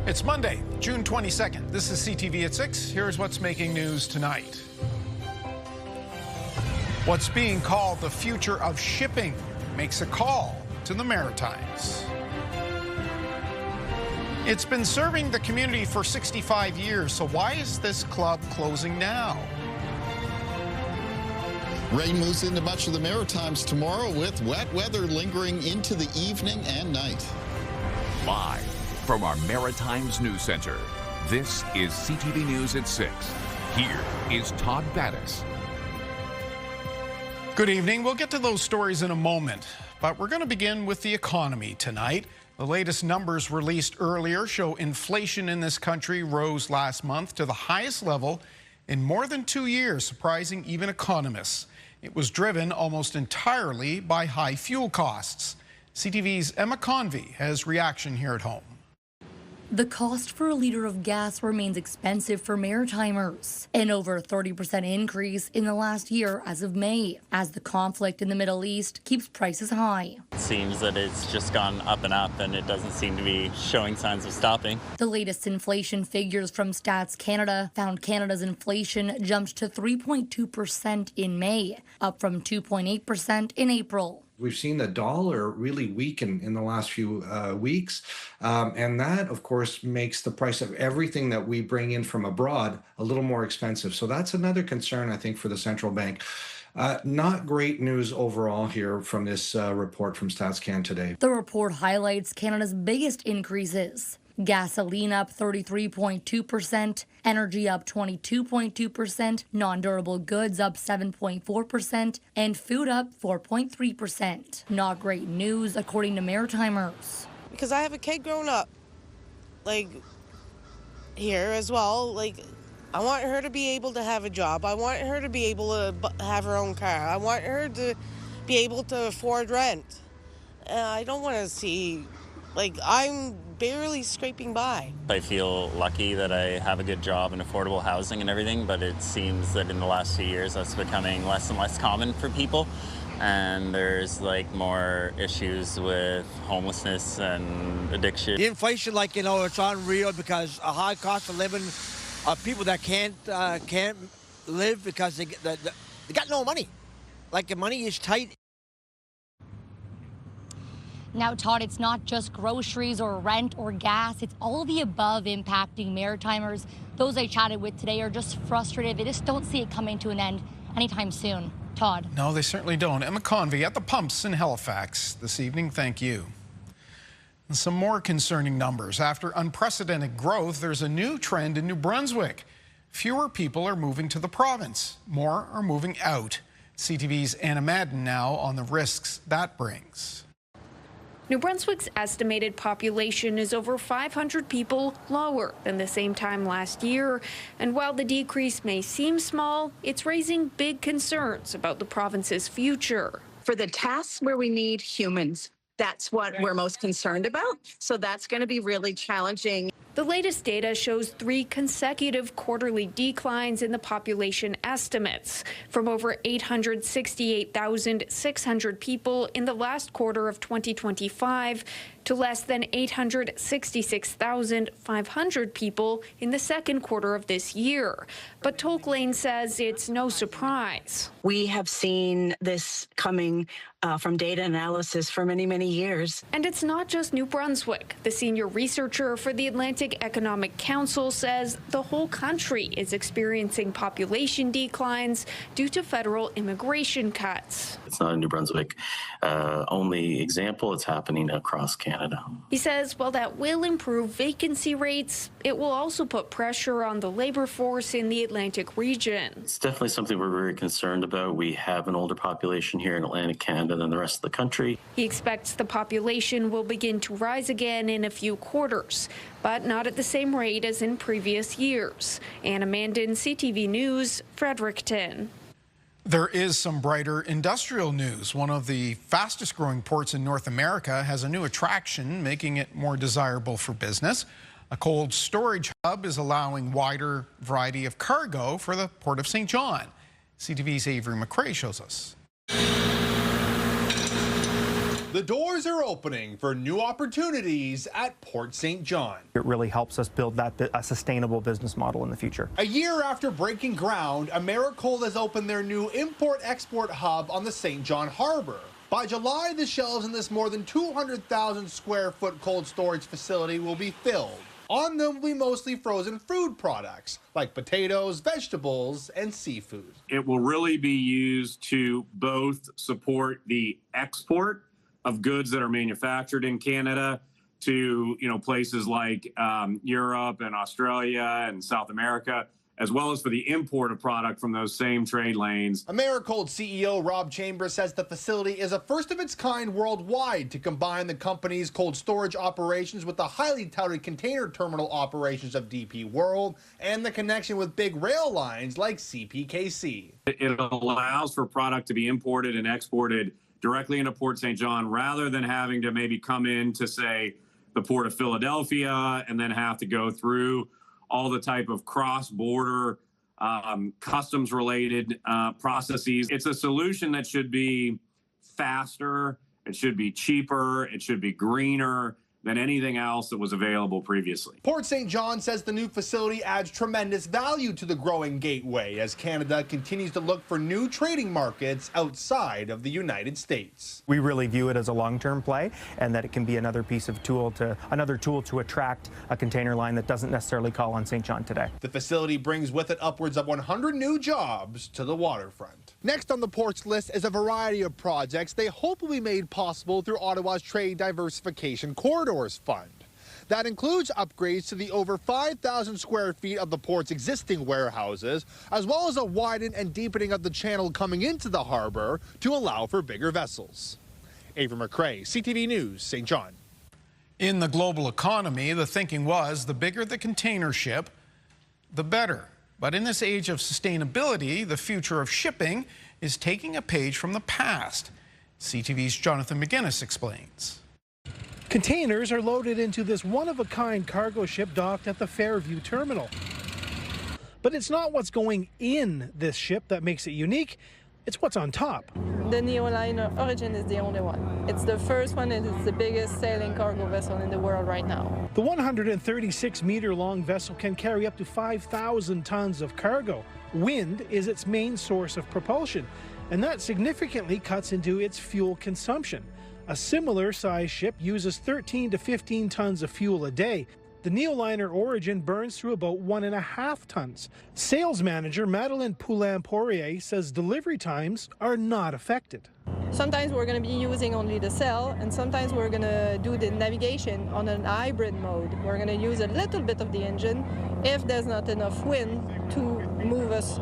It's Monday, June 22nd. This is CTV at 6. Here's what's making news tonight. What's being called the future of shipping makes a call to the Maritimes. It's been serving the community for 65 years, so why is this club closing now? Rain moves into much of the Maritimes tomorrow with wet weather lingering into the evening and night. Live from our Maritimes News Center, this is CTV News at 6. Here is Todd Battis. Good evening. We'll get to those stories in a moment, but we're going to begin with the economy tonight. The latest numbers released earlier show inflation in this country rose last month to the highest level in more than 2 years, surprising even economists. It was driven almost entirely by high fuel costs. CTV's Emma Convey has reaction here at home. The cost for a liter of gas remains expensive for Maritimers, an over 30% increase in the last year as of May, as the conflict in the Middle East keeps prices high. It seems that it's just gone up, and it doesn't seem to be showing signs of stopping. The latest inflation figures from Stats Canada found Canada's inflation jumped to 3.2% in May, up from 2.8% in April. We've seen the dollar really weaken in the last few weeks, and that, of course, makes the price of everything that we bring in from abroad a little more expensive. So that's another concern, I think, for the central bank. Not great news overall here from this report from StatsCan today. The report highlights Canada's biggest increases. Gasoline up 33.2%, energy up 22.2%, non-durable goods up 7.4%, and food up 4.3%. Not great news, according to Maritimers. Because I have a kid growing up, here as well. I want her to be able to have a job. I want her to be able to have her own car. I want her to be able to afford rent. I don't want to see, I'm barely scraping by. I feel lucky that I have a good job and affordable housing and everything, but it seems that in the last few years that's becoming less and less common for people. And there's more issues with homelessness and addiction. The inflation, it's unreal because a high cost of living of people that can't live because they got no money. The money is tight. Now, Todd, it's not just groceries or rent or gas. It's all of the above impacting Maritimers. Those I chatted with today are just frustrated. They just don't see it coming to an end anytime soon. Todd? No, they certainly don't. Emma Convey at the pumps in Halifax this evening. Thank you. And some more concerning numbers. After unprecedented growth, there's a new trend in New Brunswick. Fewer people are moving to the province. More are moving out. CTV's Anna Madden now on the risks that brings. New Brunswick's estimated population is over 500 people lower than the same time last year. And while the decrease may seem small, it's raising big concerns about the province's future. For the tasks where we need humans, that's what we're most concerned about. So that's going to be really challenging. The latest data shows 3 consecutive quarterly declines in the population estimates, from over 868,600 people in the last quarter of 2025 to less than 866,500 people in the second quarter of this year. But Tolk Lane says it's no surprise. We have seen this coming from data analysis for many, many years. And it's not just New Brunswick. The senior researcher for the Atlantic Economic Council says the whole country is experiencing population declines due to federal immigration cuts. It's not a New Brunswick only example. It's happening across Canada. He says while that will improve vacancy rates, it will also put pressure on the labor force in the Atlantic region. It's definitely something we're very concerned about. We have an older population here in Atlantic Canada than the rest of the country. He expects the population will begin to rise again in a few quarters, but not at the same rate as in previous years. Anna Mandan, CTV News, Fredericton. There is some brighter industrial news. One of the fastest growing ports in North America has a new attraction, making it more desirable for business. A cold storage hub is allowing wider variety of cargo for the Port of St. John. CTV's Avery McCrae shows us. The doors are opening for new opportunities at Port St. John. It really helps us build a sustainable business model in the future. A year after breaking ground, Americold has opened their new import-export hub on the St. John Harbor. By July, the shelves in this more than 200,000 square foot cold storage facility will be filled. On them will be mostly frozen food products like potatoes, vegetables, and seafood. It will really be used to both support the export of goods that are manufactured in Canada to, places like Europe and Australia and South America, as well as for the import of product from those same trade lanes. Americold CEO Rob Chambers says the facility is a first of its kind worldwide to combine the company's cold storage operations with the highly touted container terminal operations of DP World and the connection with big rail lines like CPKC. It allows for product to be imported and exported directly into Port St. John rather than having to maybe come in to, say, the Port of Philadelphia and then have to go through all the type of cross-border customs-related processes. It's a solution that should be faster, it should be cheaper, it should be greener than anything else that was available previously. Port St. John says the new facility adds tremendous value to the growing gateway as Canada continues to look for new trading markets outside of the United States. We really view it as a long-term play and that it can be another tool to attract a container line that doesn't necessarily call on St. John today. The facility brings with it upwards of 100 new jobs to the waterfront. Next on the port's list is a variety of projects they hope will be made possible through Ottawa's Trade Diversification Corridors Fund. That includes upgrades to the over 5,000 square feet of the port's existing warehouses, as well as a widening and deepening of the channel coming into the harbor to allow for bigger vessels. Ava McCrae, CTV News, St. John. In the global economy, the thinking was the bigger the container ship, the better. But in this age of sustainability, the future of shipping is taking a page from the past. CTV's Jonathan McGinnis explains. Containers are loaded into this one-of-a-kind cargo ship docked at the Fairview terminal. But it's not what's going in this ship that makes it unique, it's what's on top. The Neoliner Origin is the only one. It's the first one and it's the biggest sailing cargo vessel in the world right now. The 136-meter-long vessel can carry up to 5,000 tons of cargo. Wind is its main source of propulsion, and that significantly cuts into its fuel consumption. A similar size ship uses 13 to 15 tons of fuel a day. The Neoliner Origin burns through about 1.5 tons. Sales manager Madeleine Poulin-Poirier says delivery times are not affected. Sometimes we're going to be using only the sail, and sometimes we're going to do the navigation on an hybrid mode. We're going to use a little bit of the engine if there's not enough wind to move us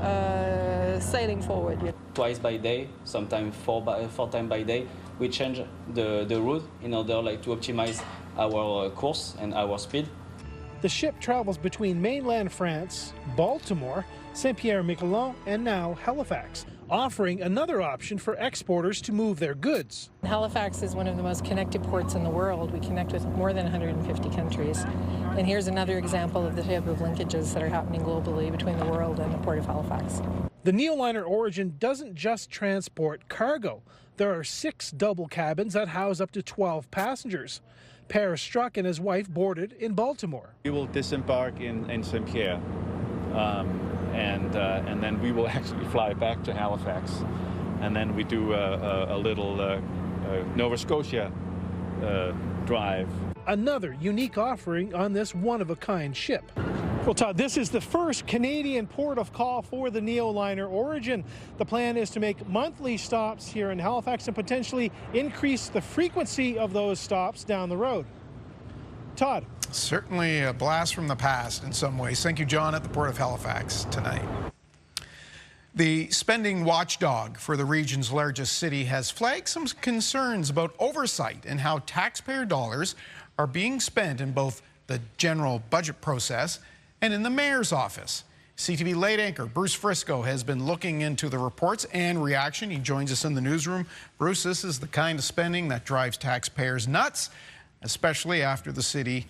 sailing forward. Twice by day, sometimes four times by day, we change the route in order to optimize our course and our speed. The ship travels between mainland France, Baltimore, Saint-Pierre-Miquelon, and now Halifax, offering another option for exporters to move their goods. Halifax is one of the most connected ports in the world. We connect with more than 150 countries. And here's another example of the type of linkages that are happening globally between the world and the Port of Halifax. The Neoliner Origin doesn't just transport cargo. There are 6 double cabins that house up to 12 passengers. Per Struck and his wife boarded in Baltimore. We will disembark in Saint-Pierre, and then we will actually fly back to Halifax. And then we do a little Nova Scotia drive. Another unique offering on this one-of-a-kind ship. Well, Todd, this is the first Canadian port of call for the Neoliner Origin. The plan is to make monthly stops here in Halifax and potentially increase the frequency of those stops down the road. Todd. Certainly a blast from the past in some ways. Thank you, John, at the Port of Halifax tonight. The spending watchdog for the region's largest city has flagged some concerns about oversight and how taxpayer dollars are being spent in both the general budget process and in the mayor's office. CTV late anchor Bruce Frisco has been looking into the reports and reaction. He joins us in the newsroom. Bruce, this is the kind of spending that drives taxpayers nuts, especially after the city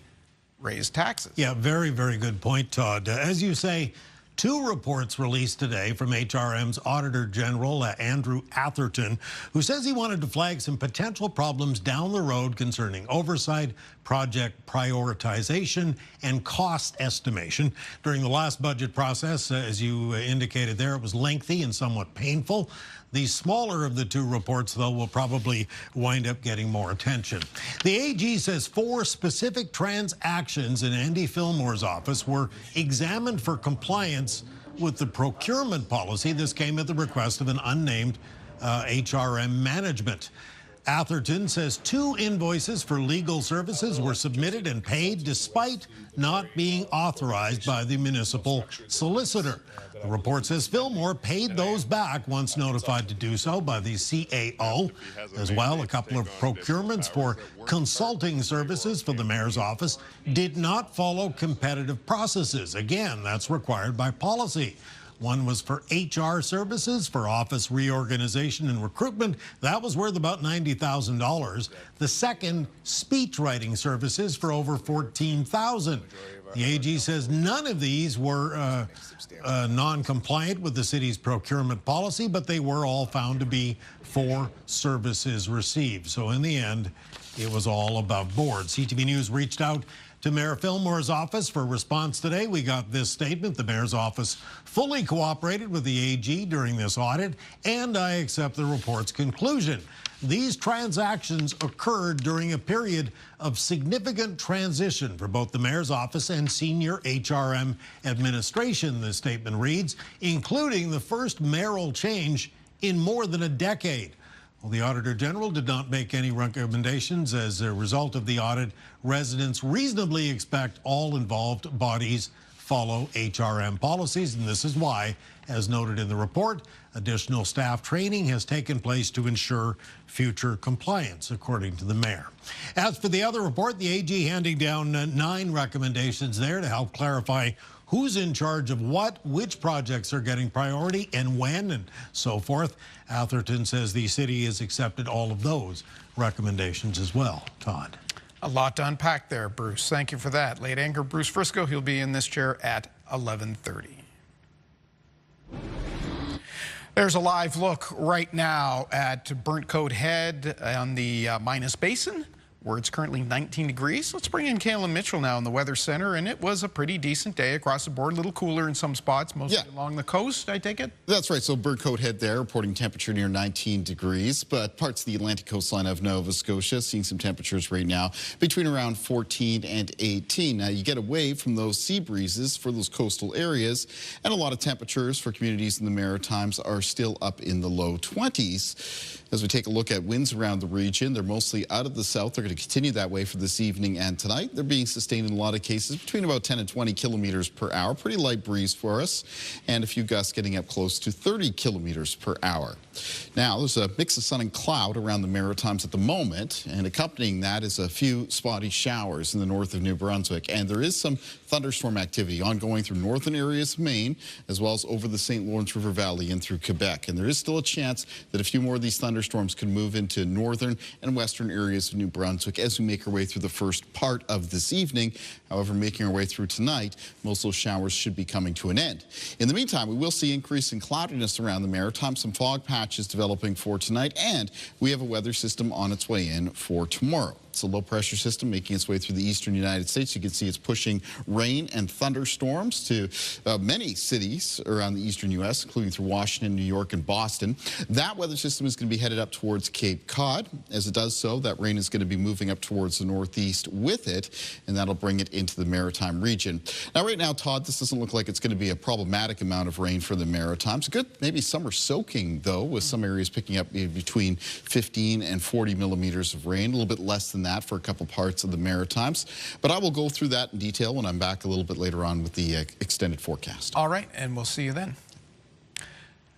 raised taxes. Yeah, very, very good point, Todd. As you say, Two reports released today from HRM's Auditor General, Andrew Atherton, who says he wanted to flag some potential problems down the road concerning oversight, project prioritization, and cost estimation. During the last budget process, as you indicated there, it was lengthy and somewhat painful. The smaller of the two reports, though, will probably wind up getting more attention. The AG says 4 specific transactions in Andy Fillmore's office were examined for compliance with the procurement policy. This came at the request of an unnamed HRM management. Atherton says 2 invoices for legal services were submitted and paid despite not being authorized by the municipal solicitor. The report says Fillmore paid those back once notified to do so by the CAO. As well, a couple of procurements for consulting services for the mayor's office did not follow competitive processes. Again, that's required by policy. One was for HR services for office reorganization and recruitment. That was worth about $90,000. The second, speech writing services for over $14,000. The AG says none of these were non-compliant with the city's procurement policy, but they were all found to be for services received. So in the end, it was all above board. CTV News reached out to Mayor Fillmore's office for response today. We got this statement: the mayor's office fully cooperated with the AG during this audit, and I accept the report's conclusion. These transactions occurred during a period of significant transition for both the mayor's office and senior HRM administration, the statement reads, including the first mayoral change in more than a decade. Well, the Auditor General did not make any recommendations. As a result of the audit, residents reasonably expect all involved bodies follow HRM policies, and this is why, as noted in the report, additional staff training has taken place to ensure future compliance, according to the mayor. As for the other report, the AG handing down 9 recommendations there to help clarify who's in charge of what, which projects are getting priority, and when, and so forth. Atherton says the city has accepted all of those recommendations as well. Todd. A lot to unpack there, Bruce. Thank you for that. Late anchor Bruce Frisco, he'll be in this chair at 11:30. There's a live look right now at Burnt Coat Head on the Minas Basin, where it's currently 19 degrees. Let's bring in Kayla Mitchell now in the Weather Center, and it was a pretty decent day across the board. A little cooler in some spots, mostly along the coast, I take it? That's right. So Burnt Coat Head there, reporting temperature near 19 degrees, but parts of the Atlantic coastline of Nova Scotia seeing some temperatures right now between around 14 and 18. Now, you get away from those sea breezes for those coastal areas, and a lot of temperatures for communities in the Maritimes are still up in the low 20s. As we take a look at winds around the region, they're mostly out of the south. They're going to continue that way for this evening and tonight. They're being sustained in a lot of cases between about 10 and 20 kilometers per hour. Pretty light breeze for us, and a few gusts getting up close to 30 kilometers per hour. Now, there's a mix of sun and cloud around the Maritimes at the moment, and accompanying that is a few spotty showers in the north of New Brunswick. And there is some thunderstorm activity ongoing through northern areas of Maine, as well as over the St. Lawrence River Valley and through Quebec. And there is still a chance that a few more of these thunderstorms can move into northern and western areas of New Brunswick as we make our way through the first part of this evening. However, making our way through tonight, most of those showers should be coming to an end. In the meantime, we will see increasing cloudiness around the Maritimes, some fog patches developing for tonight, and we have a weather system on its way in for tomorrow. It's a low-pressure system making its way through the eastern United States. You can see it's pushing rain and thunderstorms to many cities around the eastern U.S., including through Washington, New York, and Boston. That weather system is going to be headed up towards Cape Cod. As it does so, that rain is going to be moving up towards the northeast with it, and that'll bring it into the Maritime region. Now, right now, Todd, this doesn't look like it's going to be a problematic amount of rain for the Maritimes. Good, maybe summer soaking, though, with some areas picking up between 15 and 40 millimeters of rain, a little bit less than that for a couple parts of the Maritimes. But I will go through that in detail when I'm back a little bit later on with the extended forecast. All right, and we'll see you then.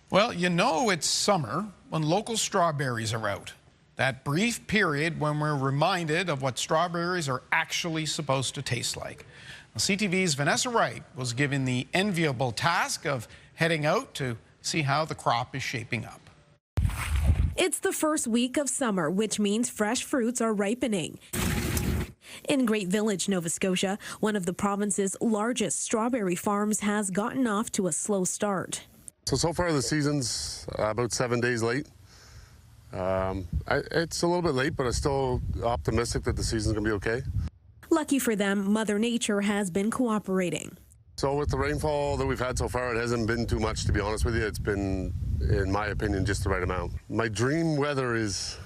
Well, you know it's summer when local strawberries are out. That brief period when we're reminded of what strawberries are actually supposed to taste like. Well, CTV's Vanessa Wright was given the enviable task of heading out to see how the crop is shaping up. It's the first week of summer, which means fresh fruits are ripening. In Great Village, Nova Scotia, one of the province's largest strawberry farms has gotten off to a slow start. So far the season's about 7 days late. It's a little bit late, but I'm still optimistic that the season's going to be okay. Lucky for them, Mother Nature has been cooperating. So with the rainfall that we've had so far, it hasn't been too much, to be honest with you. It's been, in my opinion, just the right amount. My dream weather is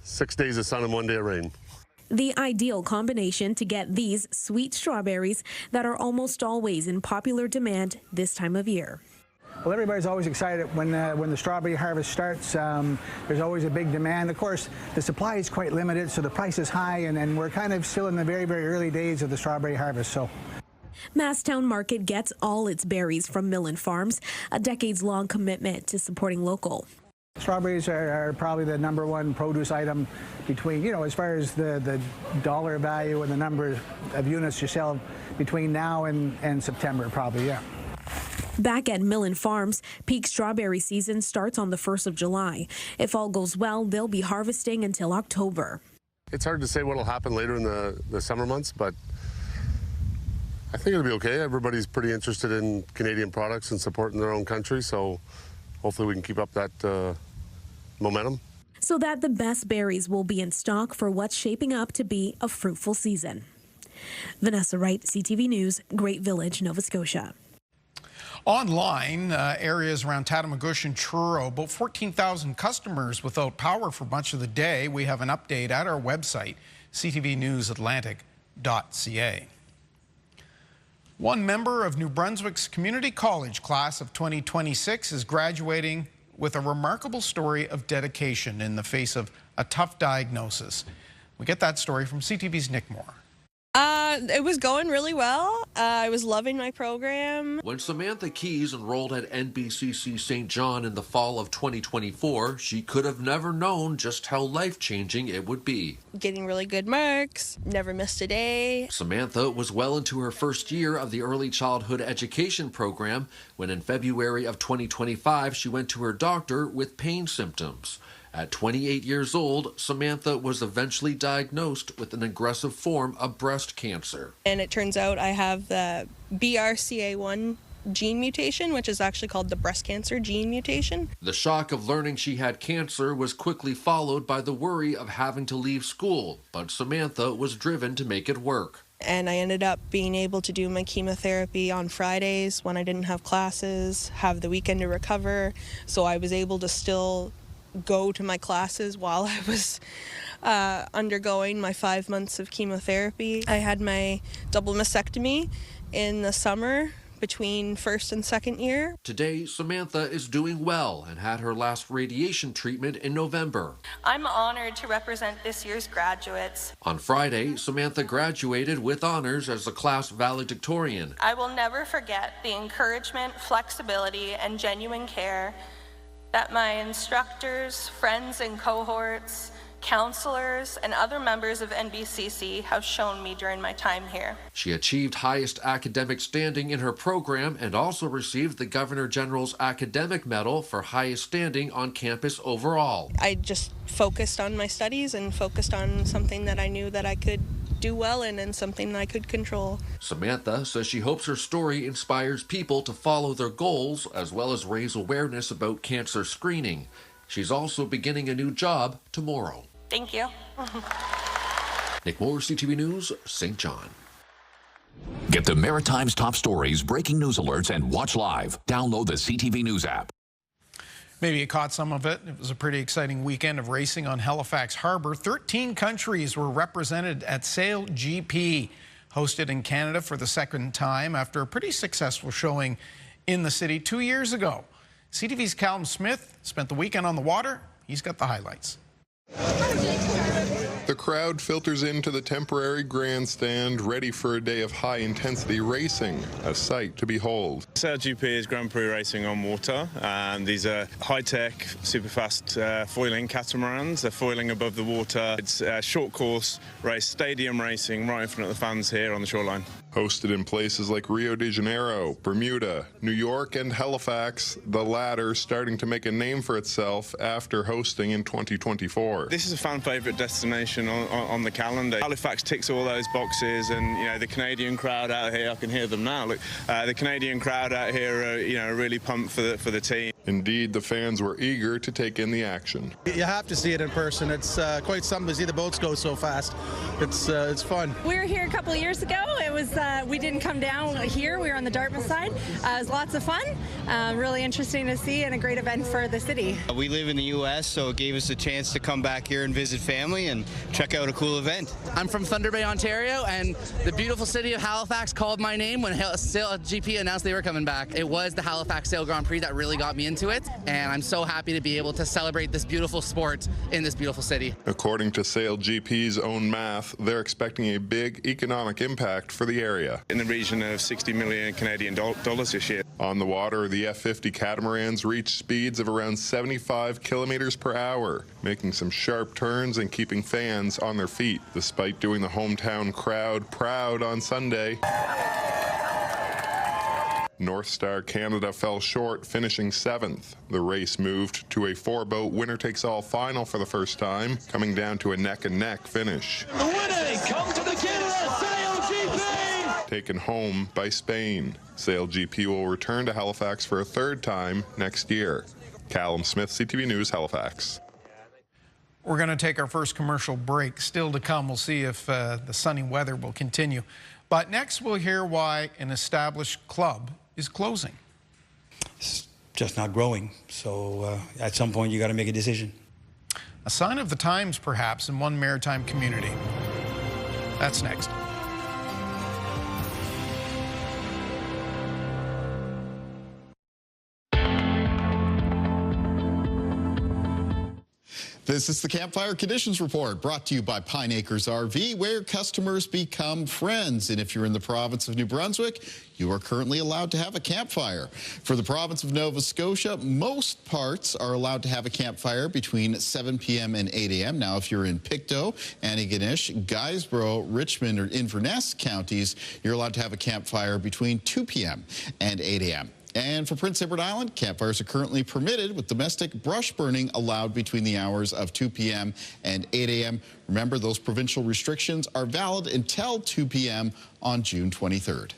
6 days of sun and 1 day of rain. The ideal combination to get these sweet strawberries that are almost always in popular demand this time of year. Well, everybody's always excited when the strawberry harvest starts. There's always a big demand. Of course, the supply is quite limited, so the price is high, and we're kind of still in the very, very early days of the strawberry harvest. So. Masstown Market gets all its berries from Millen Farms, a decades-long commitment to supporting local. Strawberries are probably the #1 produce item between, as far as the dollar value and the number of units you sell between now and September, probably, yeah. Back at Millen Farms, peak strawberry season starts on the 1st of July. If all goes well, they'll be harvesting until October. It's hard to say what will happen later in the summer months, but I think it'll be okay. Everybody's pretty interested in Canadian products and supporting their own country, so hopefully we can keep up that momentum. So that the best berries will be in stock for what's shaping up to be a fruitful season. Vanessa Wright, CTV News, Great Village, Nova Scotia. Online, areas around Tatamagouche and Truro, about 14,000 customers without power for much of the day. We have an update at our website, ctvnewsatlantic.ca. One member of New Brunswick's Community College class of 2026 is graduating with a remarkable story of dedication in the face of a tough diagnosis. We get that story from CTV's Nick Moore. It was going really well. I was loving my program. When Samantha Keys enrolled at NBCC St. John in the fall of 2024, she could have never known just how life-changing it would be. Getting really good marks, never missed a day. Samantha was well into her first year of the early childhood education program when in February of 2025 she went to her doctor with pain symptoms. At 28 years old, Samantha was eventually diagnosed with an aggressive form of breast cancer. And it turns out I have the BRCA1 gene mutation, which is actually called the breast cancer gene mutation. The shock of learning she had cancer was quickly followed by the worry of having to leave school, but Samantha was driven to make it work. And I ended up being able to do my chemotherapy on Fridays when I didn't have classes, have the weekend to recover, so I was able to still go to my classes while I was undergoing my 5 months of chemotherapy. I had my double mastectomy in the summer between first and second year. Today, Samantha is doing well and had her last radiation treatment in November. I'm honored to represent this year's graduates. On Friday, Samantha graduated with honors as a class valedictorian. I will never forget the encouragement, flexibility, and genuine care that my instructors, friends and cohorts, counselors, and other members of NBCC have shown me during my time here. She achieved highest academic standing in her program and also received the Governor General's Academic Medal for highest standing on campus overall. I just focused on my studies and focused on something that I knew that I could do well in and something that I could control. Samantha says she hopes her story inspires people to follow their goals as well as raise awareness about cancer screening. She's also beginning a new job tomorrow. Thank you. Nick Moore, CTV News, St. John. Get the Maritimes' top stories, breaking news alerts, and watch live. Download the CTV News app. Maybe you caught some of it. It was a pretty exciting weekend of racing on Halifax Harbour. 13 countries were represented at Sail GP, hosted in Canada for the second time after a pretty successful showing in the city 2 years ago. CTV's Callum Smith spent the weekend on the water. He's got the highlights. The crowd filters into the temporary grandstand, ready for a day of high-intensity racing, a sight to behold. Sail GP is Grand Prix racing on water, and these are high-tech, super-fast foiling catamarans. They're foiling above the water. It's a short course race, stadium racing, right in front of the fans here on the shoreline. Hosted in places like Rio de Janeiro, Bermuda, New York, and Halifax, the latter starting to make a name for itself after hosting in 2024. This is a fan-favourite destination celebration on the calendar. Halifax ticks all those boxes, and you know the Canadian crowd out here, I can hear them now. Look, the Canadian crowd out here are really pumped for the team. Indeed, the fans were eager to take in the action. You have to see it in person. It's quite something to see the boats go so fast. It's fun. We were here a couple of years ago. It was we didn't come down here. We were on the Dartmouth side. It was lots of fun. Really interesting to see and a great event for the city. We live in the U.S., so it gave us a chance to come back here and visit family and check out a cool event. I'm from Thunder Bay, Ontario, and the beautiful city of Halifax called my name when Sail GP announced they were coming back. It was the Halifax Sail Grand Prix that really got me into it, and I'm so happy to be able to celebrate this beautiful sport in this beautiful city. According to Sail GP's own math, they're expecting a big economic impact for the area. In the region of 60 million Canadian dollars this year. On the water, the F-50 catamarans reach speeds of around 75 kilometers per hour, making some sharp turns and keeping fans on their feet, despite doing the hometown crowd proud on Sunday. North Star Canada fell short, finishing 7th. The race moved to a 4-boat winner-takes-all final for the first time, coming down to a neck-and-neck finish. The winner comes to the Canada Sail GP! Taken home by Spain. Sail GP will return to Halifax for a 3rd time next year. Callum Smith, CTV News, Halifax. We're going to take our first commercial break. Still to come, we'll see if the sunny weather will continue. But next, we'll hear why an established club is closing. It's just not growing. So at some point, you got to make a decision. A sign of the times, perhaps, in one maritime community. That's next. This is the Campfire Conditions Report, brought to you by Pine Acres RV, where customers become friends. And if you're in the province of New Brunswick, you are currently allowed to have a campfire. For the province of Nova Scotia, most parts are allowed to have a campfire between 7 p.m. and 8 a.m. Now, if you're in Pictou, Antigonish, Guysborough, Richmond, or Inverness counties, you're allowed to have a campfire between 2 p.m. and 8 a.m. And for Prince Edward Island, campfires are currently permitted, with domestic brush burning allowed between the hours of 2 p.m. and 8 a.m. Remember, those provincial restrictions are valid until 2 p.m. on June 23rd.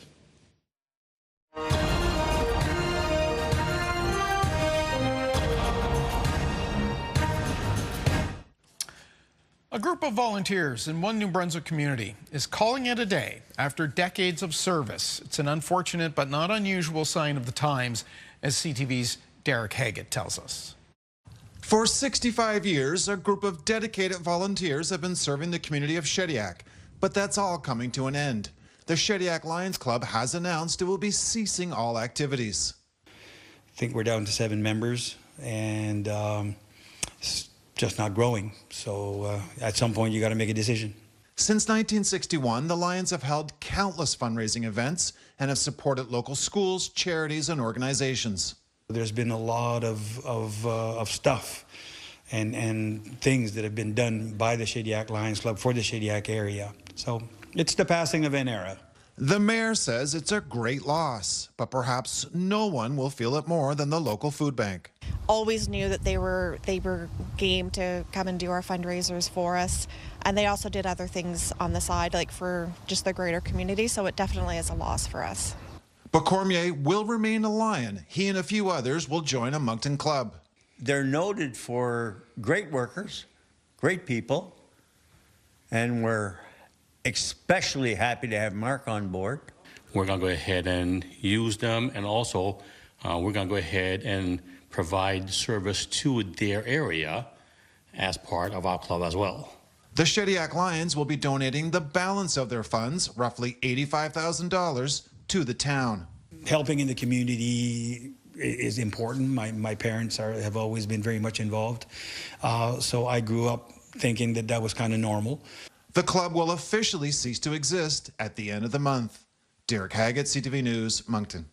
A group of volunteers in one New Brunswick community is calling it a day after decades of service. It's an unfortunate but not unusual sign of the times, as CTV's Derek Haggett tells us. For 65 years, a group of dedicated volunteers have been serving the community of Shediac, but that's all coming to an end. The Shediac Lions Club has announced it will be ceasing all activities. I think we're down to 7 members, and it's just not growing. So at some point, you got to make a decision. Since 1961, the Lions have held countless fundraising events and have supported local schools, charities, and organizations. There's been a lot of stuff and things that have been done by the Shediac Lions Club for the Shediac area. So it's the passing of an era. The mayor says it's a great loss, but perhaps no one will feel it more than the local food bank. Always knew that they were game to come and do our fundraisers for us, and they also did other things on the side, like for just the greater community, so it definitely is a loss for us. But Cormier will remain a Lion. He and a few others will join a Moncton club. They're noted for great workers, great people, and we're especially happy to have Mark on board. We're going to go ahead and use them, and also we're going to go ahead and provide service to their area as part of our club as well. The Shediac Lions will be donating the balance of their funds, roughly $85,000, to the town. Helping in the community is important. My parents have always been very much involved, so I grew up thinking that that was kind of normal. The club will officially cease to exist at the end of the month. Derek Haggett, CTV News, Moncton.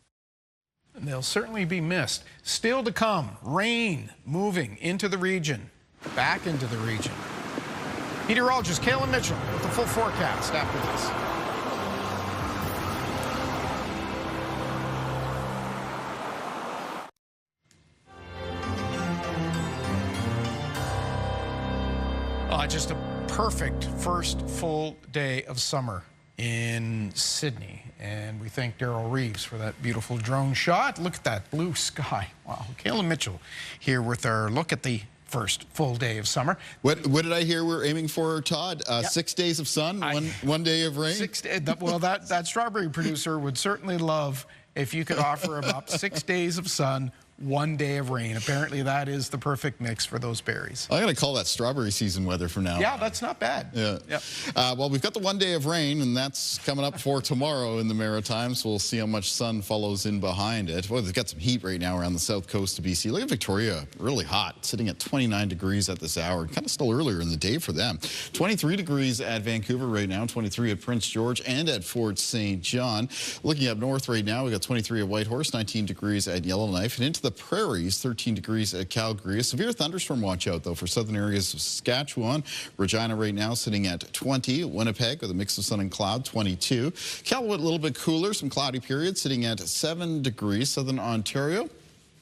And they'll certainly be missed. Still to come, rain moving into the region, back into the region. Meteorologist Kayla Mitchell with the full forecast after this. Just a perfect first full day of summer in Sydney. And we thank Daryl Reeves for that beautiful drone shot. Look at that blue sky. Wow. Kayla Mitchell here with our look at the first full day of summer. What did I hear we're aiming for, Todd? 6 days of sun, one day of rain? Well, that strawberry producer would certainly love if you could offer him up 6 days of sun, 1 day of rain. Apparently that is the perfect mix for those berries. I'm going to call that strawberry season weather from now. Yeah, that's not bad. Yeah. Well, we've got the 1 day of rain, and that's coming up for tomorrow in the Maritimes. We'll see how much sun follows in behind it. Well, they've got some heat right now around the south coast of BC. Look at Victoria, really hot, sitting at 29 degrees at this hour. Kind of still earlier in the day for them. 23 degrees at Vancouver right now, 23 at Prince George and at Fort St. John. Looking up north right now, we've got 23 at Whitehorse, 19 degrees at Yellowknife, and into the prairies, 13 degrees at Calgary. A severe thunderstorm watch out, though, for southern areas of Saskatchewan. Regina right now sitting at 20. Winnipeg with a mix of sun and cloud, 22. Calwood a little bit cooler, some cloudy periods, sitting at 7 degrees. Southern Ontario,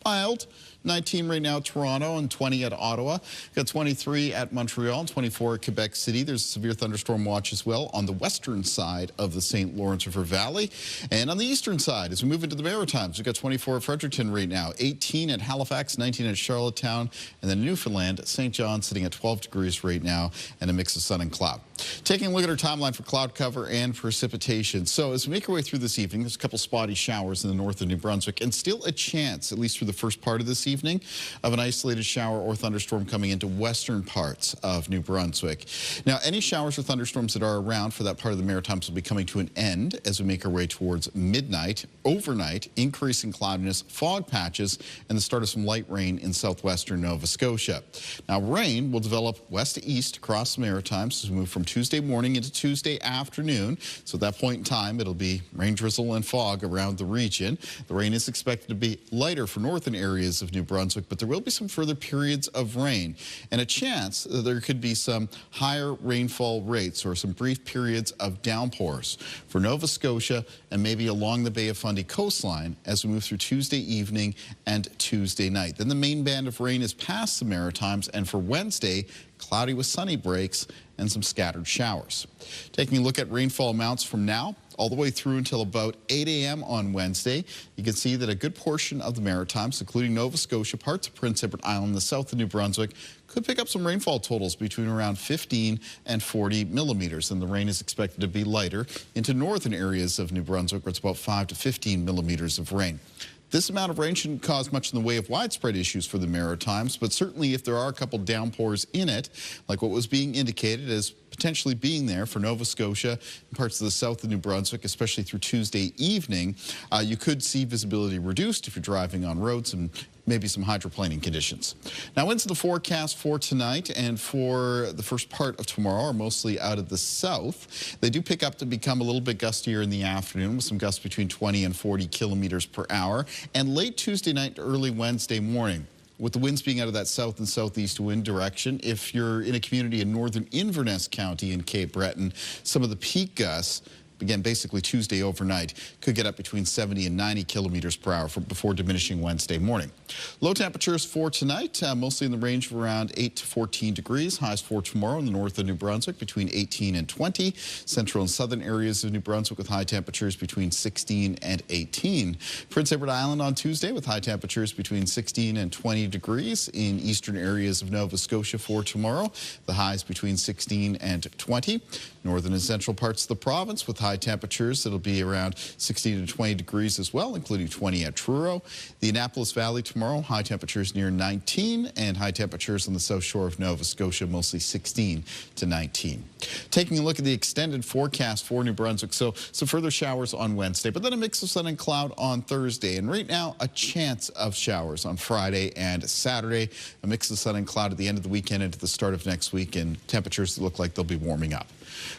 mild. 19 right now, Toronto, and 20 at Ottawa. Got 23 at Montreal, 24 at Quebec City. There's a severe thunderstorm watch as well on the western side of the St. Lawrence River Valley. And on the eastern side, as we move into the Maritimes, we've got 24 at Fredericton right now, 18 at Halifax, 19 at Charlottetown, and then Newfoundland, St. John sitting at 12 degrees right now, and a mix of sun and cloud. Taking a look at our timeline for cloud cover and precipitation. So as we make our way through this evening, there's a couple spotty showers in the north of New Brunswick, and still a chance, at least through the first part of this evening, of an isolated shower or thunderstorm coming into western parts of New Brunswick. Now, any showers or thunderstorms that are around for that part of the Maritimes will be coming to an end as we make our way towards midnight. Overnight, increasing cloudiness, fog patches, and the start of some light rain in southwestern Nova Scotia. Now, rain will develop west to east across the Maritimes as we move from Tuesday morning into Tuesday afternoon. So at that point in time, it'll be rain, drizzle, and fog around the region. The rain is expected to be lighter for northern areas of New Brunswick, but there will be some further periods of rain and a chance that there could be some higher rainfall rates or some brief periods of downpours for Nova Scotia and maybe along the Bay of Fundy coastline as we move through Tuesday evening and Tuesday night. Then the main band of rain is past the Maritimes, and for Wednesday, cloudy with sunny breaks and some scattered showers. Taking a look at rainfall amounts from now all the way through until about 8 a.m. on Wednesday, you can see that a good portion of the Maritimes, including Nova Scotia, parts of Prince Edward Island, the south of New Brunswick, could pick up some rainfall totals between around 15 and 40 millimeters. And the rain is expected to be lighter into northern areas of New Brunswick, where it's about 5 to 15 millimeters of rain. This amount of rain shouldn't cause much in the way of widespread issues for the Maritimes, but certainly if there are a couple downpours in it, like what was being indicated as potentially being there for Nova Scotia and parts of the south of New Brunswick, especially through Tuesday evening, you could see visibility reduced if you're driving on roads and maybe some hydroplaning conditions. Now, winds in the forecast for tonight and for the first part of tomorrow are mostly out of the south. They do pick up to become a little bit gustier in the afternoon with some gusts between 20 and 40 kilometers per hour. And late Tuesday night to early Wednesday morning, with the winds being out of that south and southeast wind direction, if you're in a community in northern Inverness County in Cape Breton, some of the peak gusts, again, basically Tuesday overnight, could get up between 70 and 90 kilometers per hour before diminishing Wednesday morning. Low temperatures for tonight, mostly in the range of around 8 to 14 degrees. Highs for tomorrow in the north of New Brunswick between 18 and 20. Central and southern areas of New Brunswick with high temperatures between 16 and 18. Prince Edward Island on Tuesday with high temperatures between 16 and 20 degrees. In eastern areas of Nova Scotia for tomorrow, the highs between 16 and 20. Northern and central parts of the province with high temperatures. It'll be around 16 to 20 degrees as well, including 20 at Truro. The Annapolis Valley tomorrow, high temperatures near 19, and high temperatures on the south shore of Nova Scotia, mostly 16 to 19. Taking a look at the extended forecast for New Brunswick, so some further showers on Wednesday, but then a mix of sun and cloud on Thursday. And right now, a chance of showers on Friday and Saturday. A mix of sun and cloud at the end of the weekend into the start of next week, and temperatures look like they'll be warming up.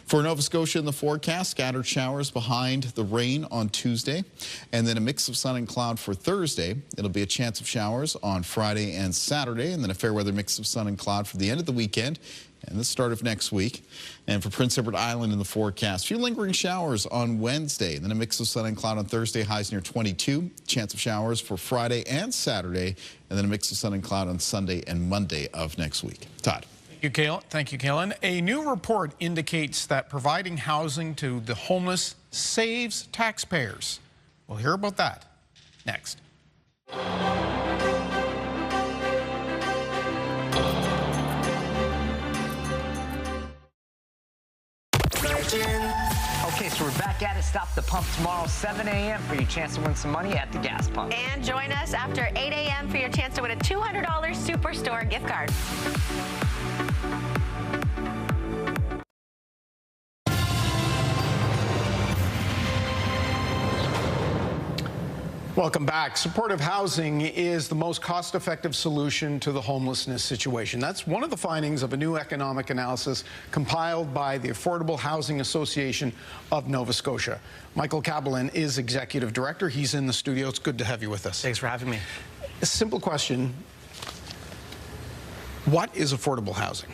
For Nova Scotia in the forecast, scattered showers behind the rain on Tuesday, and then a mix of sun and cloud for Thursday. It'll be a chance of showers on Friday and Saturday, and then a fair weather mix of sun and cloud for the end of the weekend and the start of next week. And for Prince Edward Island in the forecast, a few lingering showers on Wednesday, and then a mix of sun and cloud on Thursday, highs near 22. Chance of showers for Friday and Saturday, and then a mix of sun and cloud on Sunday and Monday of next week. Todd. Thank you, Kalen. A new report indicates that providing housing to the homeless saves taxpayers. We'll hear about that next. Okay, so we're back at it. Stop the pump tomorrow, 7 a.m. for your chance to win some money at the gas pump. And join us after 8 a.m. for your chance to win a $200 Superstore gift card. Welcome back. Supportive housing is the most cost-effective solution to the homelessness situation. That's one of the findings of a new economic analysis compiled by the Affordable Housing Association of Nova Scotia. Michael Kabelin is Executive Director. He's in the studio. It's good to have you with us. Thanks for having me. A simple question. What is affordable housing?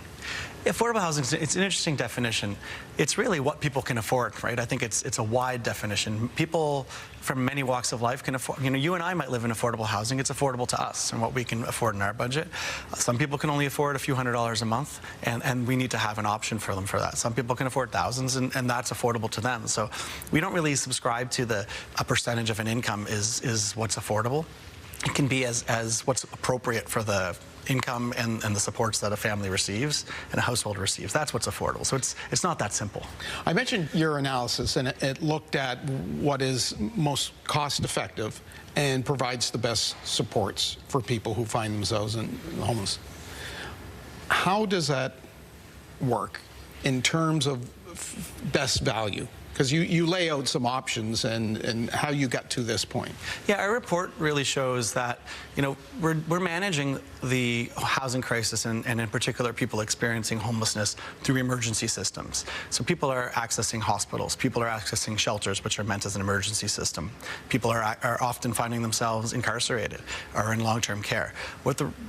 Affordable housing, it's an interesting definition. It's really what people can afford, right? I think it's a wide definition. People from many walks of life can afford, you and I might live in affordable housing. It's affordable to us and what we can afford in our budget. Some people can only afford a few $100s a month, and we need to have an option for them for that. Some people can afford thousands, and that's affordable to them. So we don't really subscribe to a percentage of an income is what's affordable. It can be as what's appropriate for the income and the supports that a family receives and a household receives. That's what's affordable. So it's not that simple. I mentioned your analysis, and it looked at what is most cost-effective and provides the best supports for people who find themselves in homeless. How does that work in terms of best value? Because you lay out some options and how you got to this point. Yeah, our report really shows that, we're managing the housing crisis and in particular people experiencing homelessness through emergency systems. So people are accessing hospitals, people are accessing shelters, which are meant as an emergency system. People are often finding themselves incarcerated or in long-term care.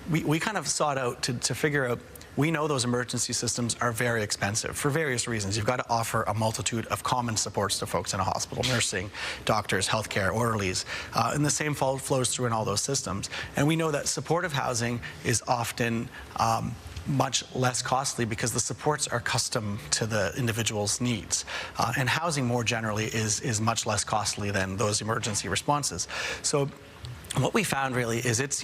We kind of sought out to figure out, we know those emergency systems are very expensive for various reasons. You've got to offer a multitude of common supports to folks in a hospital, nursing, doctors, healthcare, orderlies, and the same flows through in all those systems. And we know that supportive housing is often much less costly because the supports are custom to the individual's needs. And housing more generally is much less costly than those emergency responses. So what we found really is it's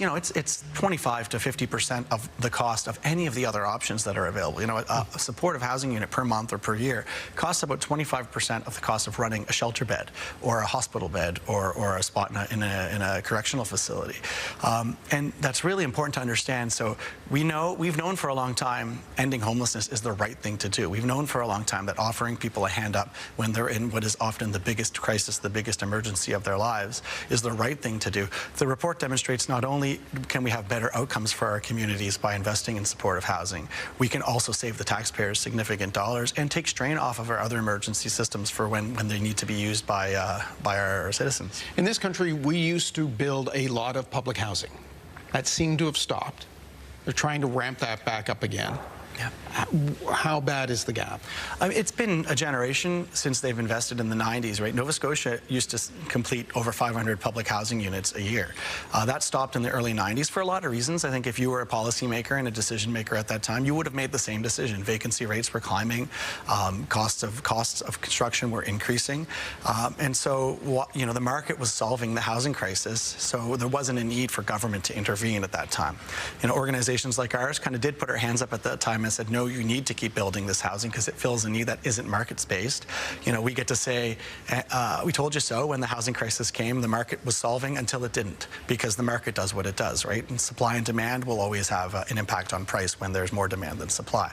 25 to 50% of the cost of any of the other options that are available. A supportive housing unit per month or per year costs about 25% of the cost of running a shelter bed or a hospital bed or a spot in a correctional facility. And that's really important to understand. So we've known for a long time ending homelessness is the right thing to do. We've known for a long time that offering people a hand up when they're in what is often the biggest crisis, the biggest emergency of their lives is the right thing to do. The report demonstrates not only can we have better outcomes for our communities by investing in supportive housing, we can also save the taxpayers significant dollars and take strain off of our other emergency systems for when they need to be used by our citizens. In this country, we used to build a lot of public housing. That seemed to have stopped. They're trying to ramp that back up again. Yeah. How bad is the gap? It's been a generation since they've invested in the 90s, right? Nova Scotia used to complete over 500 public housing units a year. That stopped in the early 90s for a lot of reasons. I think if you were a policymaker and a decision maker at that time, you would have made the same decision. Vacancy rates were climbing, costs of construction were increasing, and so the market was solving the housing crisis. So there wasn't a need for government to intervene at that time. Organizations like ours kind of did put our hands up at that time and said, no, you need to keep building this housing because it fills a need that isn't market-based. We get to say, we told you so when the housing crisis came. The market was solving until it didn't, because the market does what it does, right? And supply and demand will always have an impact on price when there's more demand than supply.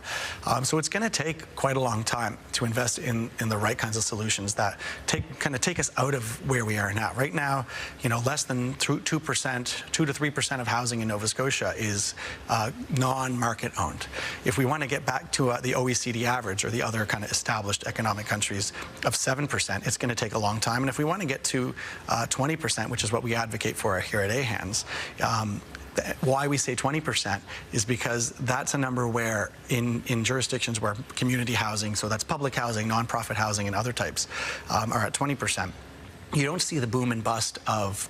So it's going to take quite a long time to invest in the right kinds of solutions that take us out of where we are now. Right now, less than 2% to 3% of housing in Nova Scotia is non-market owned. If we want to get back to the OECD average or the other kind of established economic countries of 7%, it's going to take a long time. And if we want to get to 20%, which is what we advocate for here at AHANS, why we say 20% is because that's a number where in jurisdictions where community housing, so that's public housing, nonprofit housing, and other types are at 20%, you don't see the boom and bust of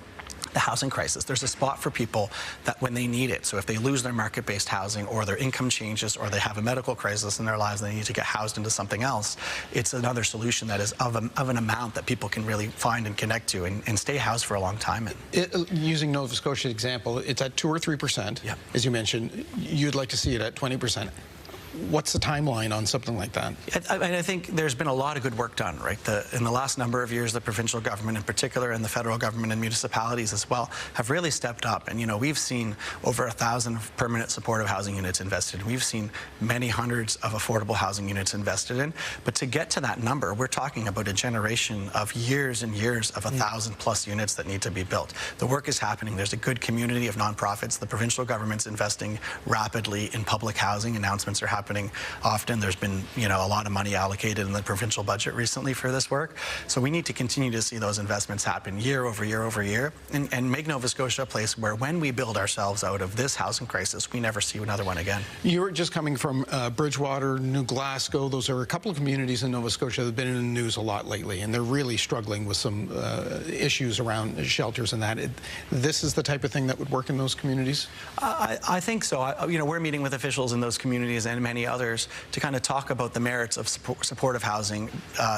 the housing crisis. There's a spot for people that when they need it. So if they lose their market-based housing or their income changes or they have a medical crisis in their lives and they need to get housed into something else, it's another solution that is of an amount that people can really find and connect to and stay housed for a long time. Using Nova Scotia example, it's at 2 or 3%, as you mentioned. You'd like to see it at 20%. What's the timeline on something like that? I think there's been a lot of good work done, right? In the last number of years, the provincial government in particular and the federal government and municipalities as well have really stepped up. And, you know, we've seen over 1,000 permanent supportive housing units invested. We've seen many hundreds of affordable housing units invested in. But to get to that number, we're talking about a generation of years and years of 1,000+ units that need to be built. The work is happening. There's a good community of nonprofits. The provincial government's investing rapidly in public housing. Announcements are happening often. There's been, you know, a lot of money allocated in the provincial budget recently for this work. So we need to continue to see those investments happen year over year over year and make Nova Scotia a place where when we build ourselves out of this housing crisis, we never see another one again. You were just coming from Bridgewater, New Glasgow. Those are a couple of communities in Nova Scotia that have been in the news a lot lately, and they're really struggling with some issues around shelters and that. This is the type of thing that would work in those communities? I think so. You know, we're meeting with officials in those communities and many others to kind of talk about the merits of supportive housing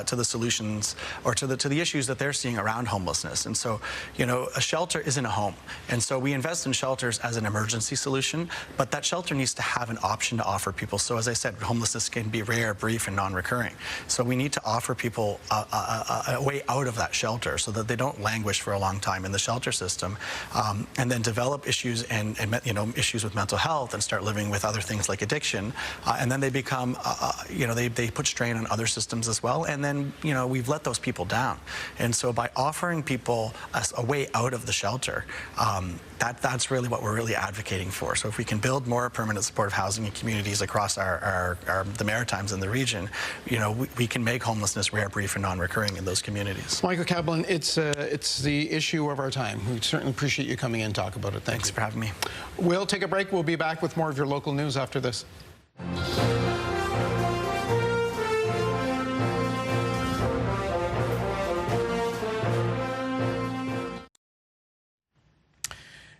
to the solutions or to the issues that they're seeing around homelessness. And so, you know, a shelter isn't a home. And so we invest in shelters as an emergency solution, but that shelter needs to have an option to offer people. So as I said, homelessness can be rare, brief, and non-recurring. So we need to offer people a way out of that shelter so that they don't languish for a long time in the shelter system, and then develop issues and you know, issues with mental health and start living with other things like addiction. And then they become, you know, they put strain on other systems as well. And then, you know, we've let those people down. And so by offering people a way out of the shelter, that's really what we're really advocating for. So if we can build more permanent supportive housing in communities across the Maritimes and the region, you know, we can make homelessness rare, brief, and non-recurring in those communities. Michael Kaplan, it's the issue of our time. We certainly appreciate you coming in and talk about it. Thanks for having me. We'll take a break. We'll be back with more of your local news after this.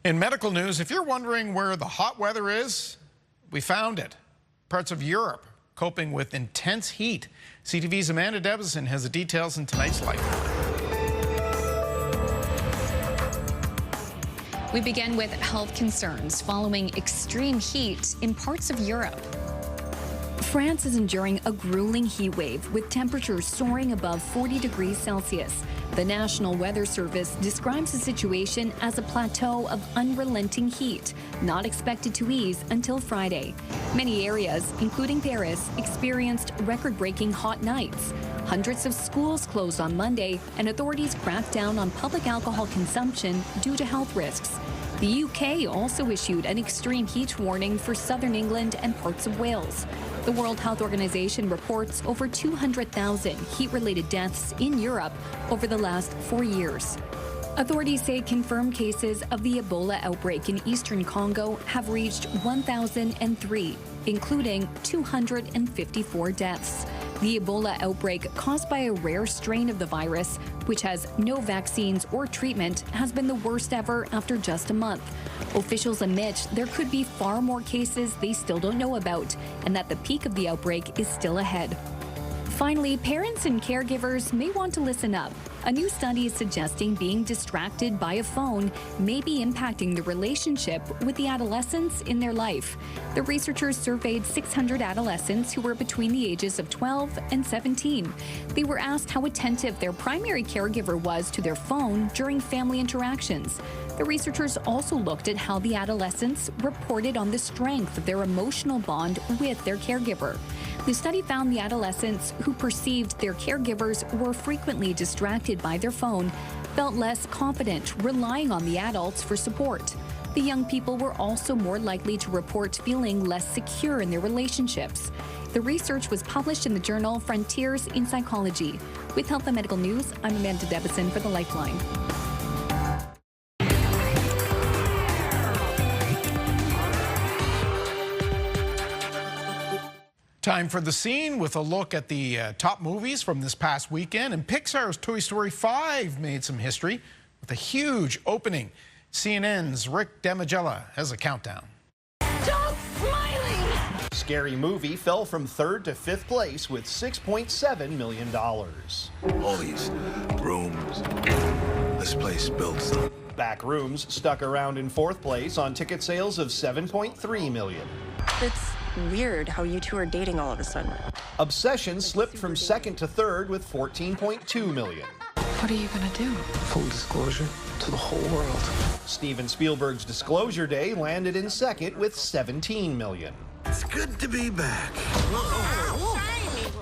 In medical news, if you're wondering where the hot weather is, we found it. Parts of Europe coping with intense heat. CTV's Amanda Debison has the details in tonight's Life. We begin with health concerns following extreme heat in parts of Europe. France is enduring a grueling heat wave with temperatures soaring above 40 degrees Celsius. The National Weather Service describes the situation as a plateau of unrelenting heat, not expected to ease until Friday. Many areas, including Paris, experienced record-breaking hot nights. Hundreds of schools closed on Monday, and authorities cracked down on public alcohol consumption due to health risks. The UK also issued an extreme heat warning for southern England and parts of Wales. The World Health Organization reports over 200,000 heat-related deaths in Europe over the last 4 years. Authorities say confirmed cases of the Ebola outbreak in eastern Congo have reached 1,003, including 254 deaths. The Ebola outbreak, caused by a rare strain of the virus, which has no vaccines or treatment, has been the worst ever after just a month. Officials admit there could be far more cases they still don't know about, and that the peak of the outbreak is still ahead. Finally, parents and caregivers may want to listen up. A new study is suggesting being distracted by a phone may be impacting the relationship with the adolescents in their life. The researchers surveyed 600 adolescents who were between the ages of 12 and 17. They were asked how attentive their primary caregiver was to their phone during family interactions. The researchers also looked at how the adolescents reported on the strength of their emotional bond with their caregiver. The study found the adolescents who perceived their caregivers were frequently distracted by their phone felt less confident relying on the adults for support. The young people were also more likely to report feeling less secure in their relationships. The research was published in the journal Frontiers in Psychology. With Health and Medical News, I'm Amanda Debison for the Lifeline. Time for The Scene with a look at the top movies from this past weekend. And Pixar's Toy Story 5 made some history. with a huge opening. CNN's Rick Damigella has a countdown. Stop smiling! Scary Movie fell from 3rd to 5th place with $6.7 million. All these rooms, this place built some. Backrooms stuck around in 4th place on ticket sales of $7.3 million. It's weird how you two are dating all of a sudden. Obsession slipped from 2nd to 3rd with $14.2 million. What are you gonna do? Full disclosure to the whole world. Steven Spielberg's Disclosure Day landed in 2nd with $17 million. It's good to be back.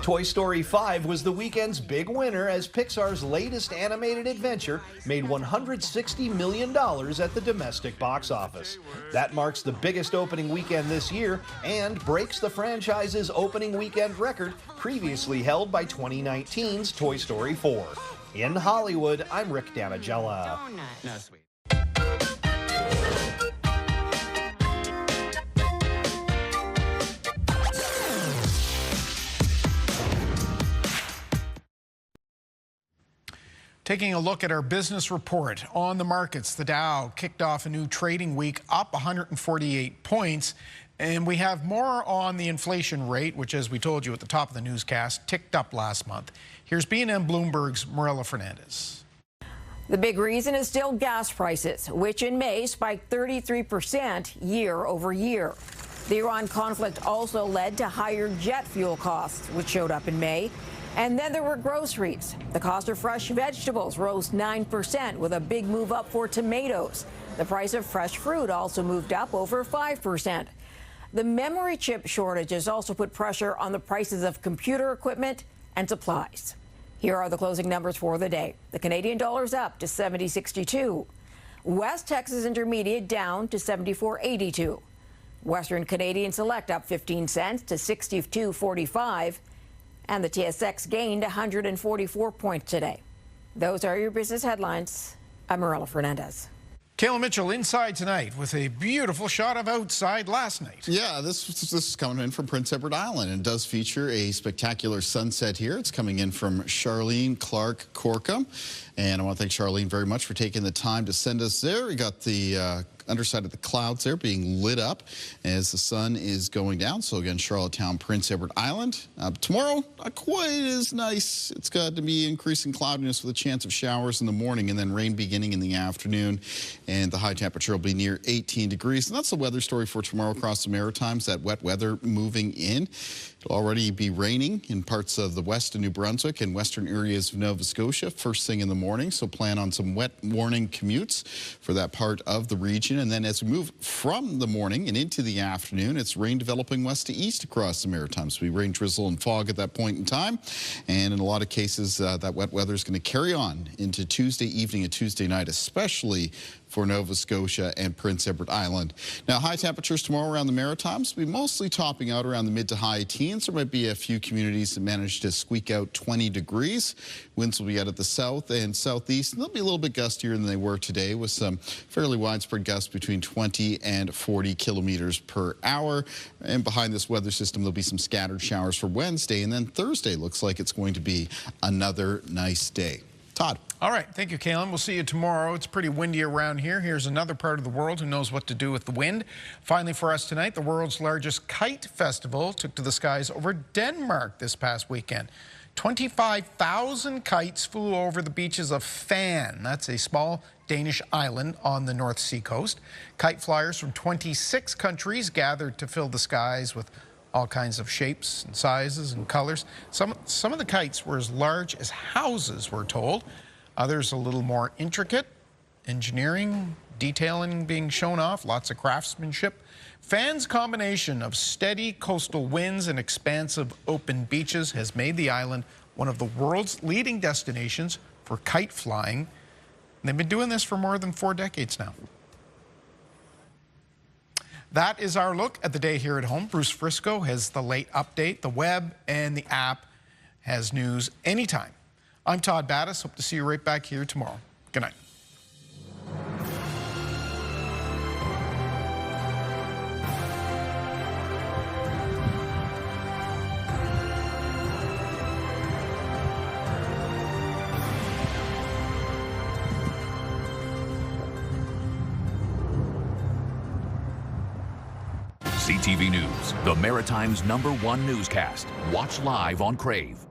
Toy Story 5 was the weekend's big winner as Pixar's latest animated adventure made $160 million at the domestic box office. That marks the biggest opening weekend this year and breaks the franchise's opening weekend record previously held by 2019's Toy Story 4. In Hollywood, I'm Rick Damigella. Taking a look at our business report on the markets, the Dow kicked off a new trading week up 148 points. And we have more on the inflation rate, which, as we told you at the top of the newscast, ticked up last month. Here's B&M Bloomberg's Marilla Fernandez. The big reason is still gas prices, which in May spiked 33% year over year. The Iran conflict also led to higher jet fuel costs, which showed up in May. And then there were groceries. The cost of fresh vegetables rose 9%, with a big move up for tomatoes. The price of fresh fruit also moved up over 5%. The memory chip shortages also put pressure on the prices of computer equipment and supplies. Here are the closing numbers for the day. The Canadian dollar's up to 70.62. West Texas Intermediate down to 74.82. Western Canadian Select up 15 cents to 62.45. And the TSX gained 144 points today. Those are your business headlines. I'm Marilla Fernandez. Kayla Mitchell inside tonight with a beautiful shot of outside last night. Yeah, this is coming in from Prince Edward Island and does feature a spectacular sunset here. It's coming in from Charlene Clark Corkum. And I want to thank Charlene very much for taking the time to send us there. We got the underside of the clouds there being lit up as the sun is going down. So again, Charlottetown, Prince Edward Island. Tomorrow, not quite as nice. It's got to be increasing cloudiness with a chance of showers in the morning and then rain beginning in the afternoon. And the high temperature will be near 18 degrees. And that's the weather story for tomorrow across the Maritimes, that wet weather moving in. It'll already be raining in parts of the west of New Brunswick and western areas of Nova Scotia first thing in the morning. So plan on some wet morning commutes for that part of the region. And then as we move from the morning and into the afternoon, it's rain developing west to east across the Maritimes. We rain, drizzle, and fog at that point in time. And in a lot of cases, that wet weather is going to carry on into Tuesday evening and Tuesday night, especially for Nova Scotia and Prince Edward Island. Now, high temperatures tomorrow around the Maritimes will be mostly topping out around the mid to high teens. There might be a few communities that manage to squeak out 20 degrees. Winds will be out at the south and southeast, and they'll be a little bit gustier than they were today, with some fairly widespread gusts between 20 and 40 kilometers per hour. And behind this weather system, there'll be some scattered showers for Wednesday, and then Thursday looks like it's going to be another nice day. Todd. All right. Thank you, Kalen. We'll see you tomorrow. It's pretty windy around here. Here's another part of the world who knows what to do with the wind. Finally, for us tonight, the world's largest kite festival took to the skies over Denmark this past weekend. 25,000 kites flew over the beaches of Fan. That's a small Danish island on the North Sea coast. Kite flyers from 26 countries gathered to fill the skies with all kinds of shapes and sizes and colors. Some of the kites were as large as houses, we're told. Others a little more intricate. Engineering, detailing being shown off, lots of craftsmanship. Fan's combination of steady coastal winds and expansive open beaches has made the island one of the world's leading destinations for kite flying. They've been doing this for more than 4 decades now. That is our look at the day here at home. Bruce Frisco has the late update. The web and the app has news anytime. I'm Todd Battis. Hope to see you right back here tomorrow. Good night. CTV News, the Maritime's #1 newscast. Watch live on Crave.